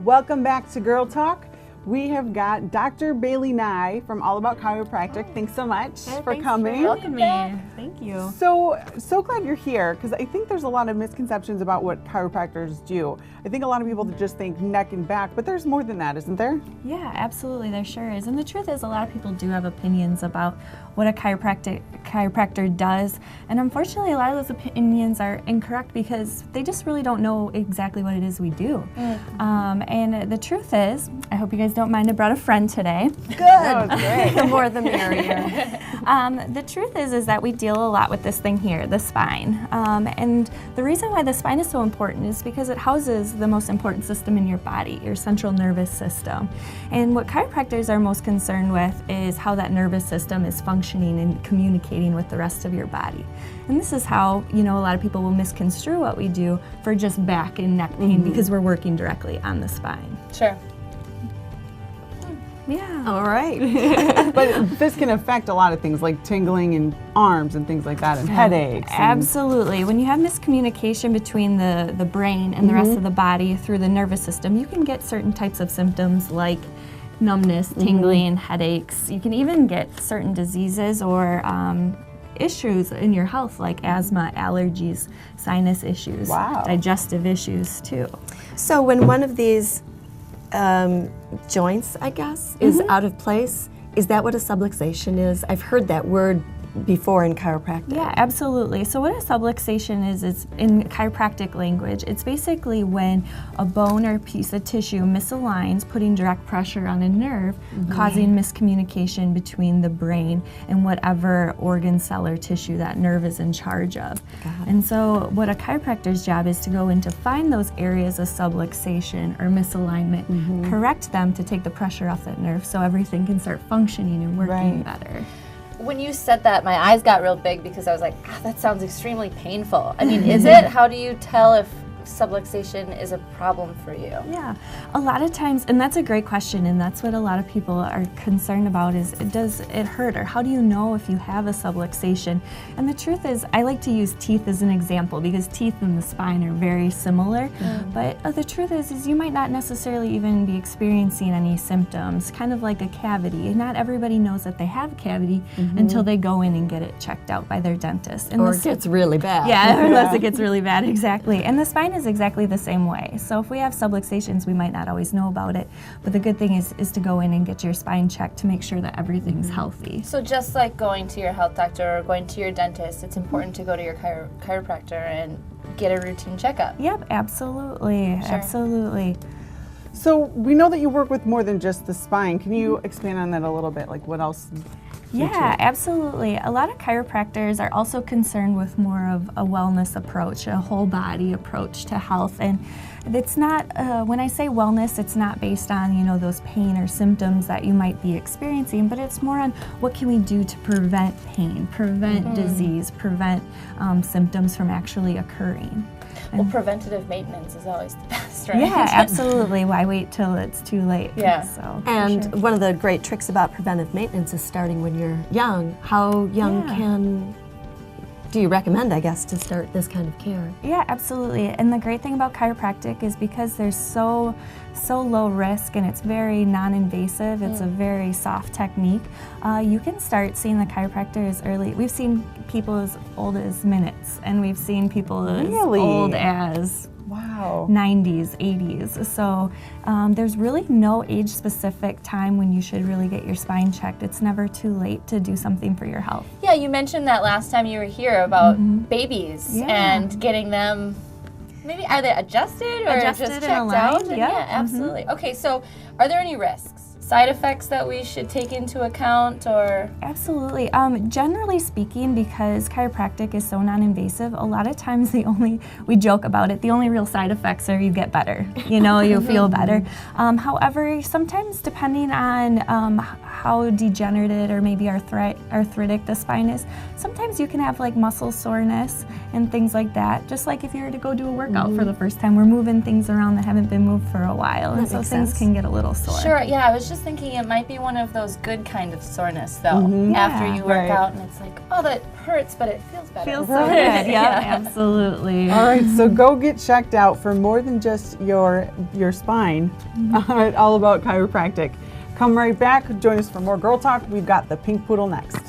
Welcome back to Girl Talk. We have got Dr. Bailey Nye from All About Chiropractic. Thanks so much for coming. Welcome me. Thank you. So glad you're here, because I think there's a lot of misconceptions about what chiropractors do. I think a lot of people just think neck and back, but there's more than that, isn't there? Yeah, absolutely, there sure is. And the truth is, a lot of people do have opinions about what a chiropractor does. And unfortunately, a lot of those opinions are incorrect because they just really don't know exactly what it is we do. And the truth is, I hope you guys don't mind, I brought a friend today. Good. That was great. The more the merrier. The truth is that we deal a lot with this thing here, the spine. And the reason why the spine is so important is because it houses the most important system in your body, your central nervous system. And what chiropractors are most concerned with is how that nervous system is functioning and communicating with the rest of your body. And this is how, a lot of people will misconstrue what we do for just back and neck pain because we're working directly on the spine. Sure. Yeah. All right. But this can affect a lot of things like tingling in arms and things like that, and headaches. Absolutely. When you have miscommunication between the brain and the rest of the body through the nervous system, you can get certain types of symptoms like numbness, tingling, headaches. You can even get certain diseases or issues in your health like asthma, allergies, sinus issues, digestive issues too. So when one of these joints, I guess, is out of place, is that what a subluxation is? I've heard that word before in chiropractic. Yeah, absolutely. So what a subluxation is in chiropractic language, it's basically when a bone or piece of tissue misaligns, putting direct pressure on a nerve, causing miscommunication between the brain and whatever organ, cell, or tissue that nerve is in charge of. And so what a chiropractor's job is to go in to find those areas of subluxation or misalignment, correct them to take the pressure off that nerve so everything can start functioning and working better. When you said that, my eyes got real big because I was like, that sounds extremely painful. I mean, is it? How do you tell if subluxation is a problem for you? Yeah, a lot of times, and that's a great question, and that's what a lot of people are concerned about is, does it hurt, or how do you know if you have a subluxation? And the truth is, I like to use teeth as an example because teeth and the spine are very similar, but the truth is you might not necessarily even be experiencing any symptoms, kind of like a cavity. Not everybody knows that they have a cavity until they go in and get it checked out by their dentist. And or it gets really bad. Yeah, unless it gets really bad, exactly. And the spine is exactly the same way. So if we have subluxations, we might not always know about it, but the good thing is to go in and get your spine checked to make sure that everything's healthy. So just like going to your health doctor or going to your dentist, it's important to go to your chiropractor and get a routine checkup. Yep, absolutely, absolutely. So we know that you work with more than just the spine. Can you expand on that a little bit? Like what else? Yeah, absolutely. A lot of chiropractors are also concerned with more of a wellness approach, a whole body approach to health. And it's not, when I say wellness, it's not based on, those pain or symptoms that you might be experiencing, but it's more on what can we do to prevent pain, prevent disease, prevent symptoms from actually occurring. Well, preventative maintenance is always the best, right? Yeah, absolutely. Why wait till it's too late? Yeah. So, And one of the great tricks about preventive maintenance is starting when you're young. How young do you recommend, I guess, to start this kind of care? Yeah, absolutely. And the great thing about chiropractic is because there's so low risk and it's very non-invasive, it's a very soft technique, you can start seeing the chiropractor as early. We've seen people as old as minutes, and we've seen people as old as 90s, 80s. So there's really no age-specific time when you should really get your spine checked. It's never too late to do something for your health. Yeah, you mentioned that last time you were here about babies and getting them, maybe are they adjusted or just checked out? Yeah, absolutely. Okay, so are there any risks? Side effects that we should take into account, or? Absolutely. Generally speaking, because chiropractic is so non-invasive, a lot of times we joke about it, the only real side effects are you get better, you feel better. However, sometimes depending on how degenerated or maybe arthritic the spine is, sometimes you can have like muscle soreness and things like that, just like if you were to go do a workout for the first time. We're moving things around that haven't been moved for a while, and so things can get a little sore. Sure, yeah, I was just thinking it might be one of those good kind of soreness though, after you work out and it's like, oh, that hurts, but it feels better. Feels so good. Yeah, absolutely. All right, so go get checked out for more than just your spine. All about chiropractic. Come right back. Join us for more Girl Talk. We've got the Pink Poodle next.